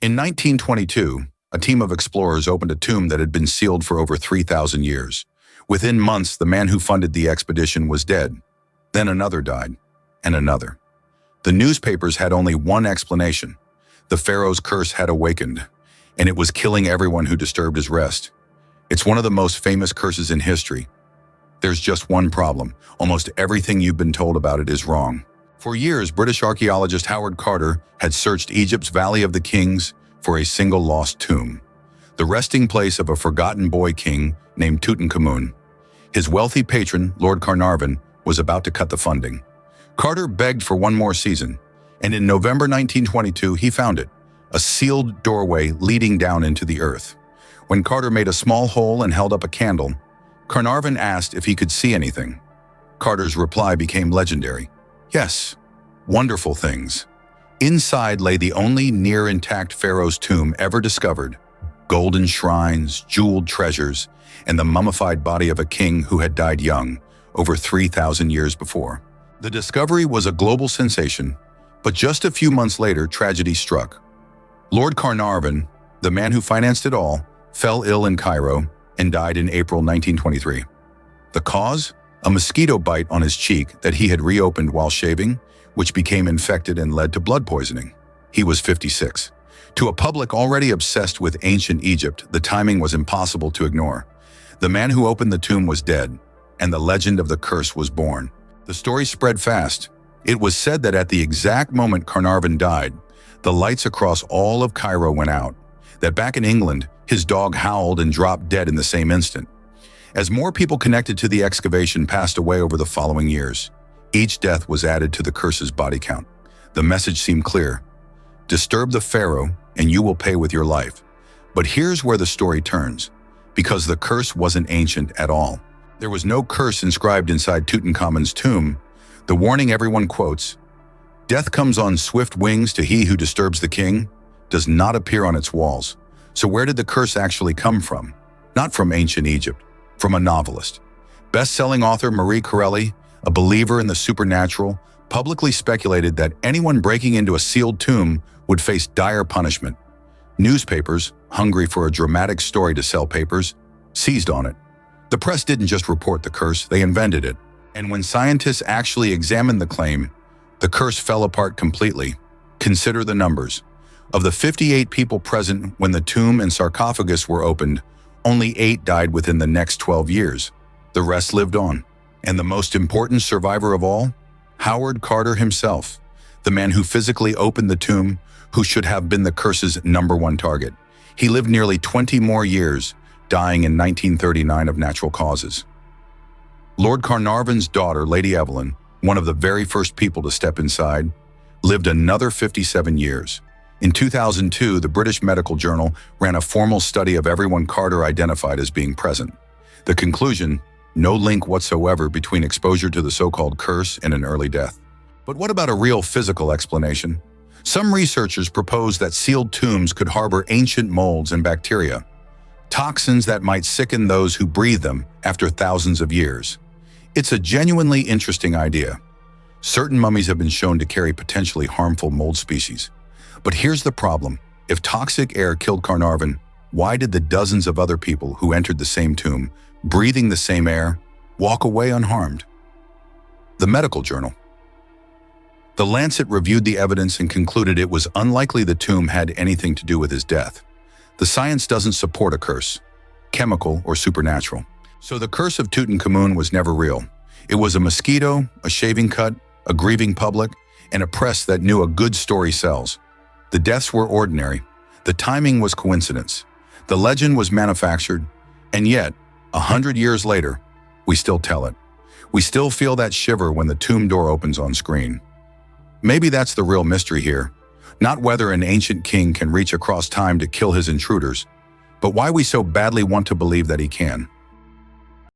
In 1922, a team of explorers opened a tomb that had been sealed for over 3,000 years. Within months, the man who funded the expedition was dead. Then another died, and another. The newspapers had only one explanation. The pharaoh's curse had awakened, and it was killing everyone who disturbed his rest. It's one of the most famous curses in history. There's just one problem. Almost everything you've been told about it is wrong. For years, British archaeologist Howard Carter had searched Egypt's Valley of the Kings for a single lost tomb, the resting place of a forgotten boy king named Tutankhamun. His wealthy patron, Lord Carnarvon, was about to cut the funding. Carter begged for one more season, and in November 1922, he found it, a sealed doorway leading down into the earth. When Carter made a small hole and held up a candle, Carnarvon asked if he could see anything. Carter's reply became legendary. Yes, wonderful things. Inside lay the only near-intact pharaoh's tomb ever discovered, golden shrines, jeweled treasures, and the mummified body of a king who had died young, over 3,000 years before. The discovery was a global sensation, but just a few months later, tragedy struck. Lord Carnarvon, the man who financed it all, fell ill in Cairo and died in April 1923. The cause? A mosquito bite on his cheek that he had reopened while shaving, which became infected and led to blood poisoning. He was 56. To a public already obsessed with ancient Egypt, the timing was impossible to ignore. The man who opened the tomb was dead, and the legend of the curse was born. The story spread fast. It was said that at the exact moment Carnarvon died, the lights across all of Cairo went out, that back in England, his dog howled and dropped dead in the same instant. As more people connected to the excavation passed away over the following years, each death was added to the curse's body count. The message seemed clear. Disturb the pharaoh, and you will pay with your life. But here's where the story turns, because the curse wasn't ancient at all. There was no curse inscribed inside Tutankhamun's tomb. The warning everyone quotes, "Death comes on swift wings to he who disturbs the king," does not appear on its walls. So where did the curse actually come from? Not from ancient Egypt. From a novelist. Best-selling author Marie Corelli, a believer in the supernatural, publicly speculated that anyone breaking into a sealed tomb would face dire punishment. Newspapers, hungry for a dramatic story to sell papers, seized on it. The press didn't just report the curse, they invented it. And when scientists actually examined the claim, the curse fell apart completely. Consider the numbers. Of the 58 people present when the tomb and sarcophagus were opened, only 8 died within the next 12 years. The rest lived on. And the most important survivor of all? Howard Carter himself, the man who physically opened the tomb, who should have been the curse's #1 target. He lived nearly 20 more years, dying in 1939 of natural causes. Lord Carnarvon's daughter, Lady Evelyn, one of the very first people to step inside, lived another 57 years. In 2002, the British Medical Journal ran a formal study of everyone Carter identified as being present. The conclusion, no link whatsoever between exposure to the so-called curse and an early death. But what about a real physical explanation? Some researchers propose that sealed tombs could harbor ancient molds and bacteria, toxins that might sicken those who breathe them after thousands of years. It's a genuinely interesting idea. Certain mummies have been shown to carry potentially harmful mold species. But here's the problem. If toxic air killed Carnarvon, why did the dozens of other people who entered the same tomb, breathing the same air, walk away unharmed? The Medical Journal. The Lancet reviewed the evidence and concluded it was unlikely the tomb had anything to do with his death. The science doesn't support a curse, chemical or supernatural. So the curse of Tutankhamun was never real. It was a mosquito, a shaving cut, a grieving public, and a press that knew a good story sells. The deaths were ordinary. The timing was coincidence. The legend was manufactured. And yet, 100 years later, we still tell it. We still feel that shiver when the tomb door opens on screen. Maybe that's the real mystery here. Not whether an ancient king can reach across time to kill his intruders, but why we so badly want to believe that he can.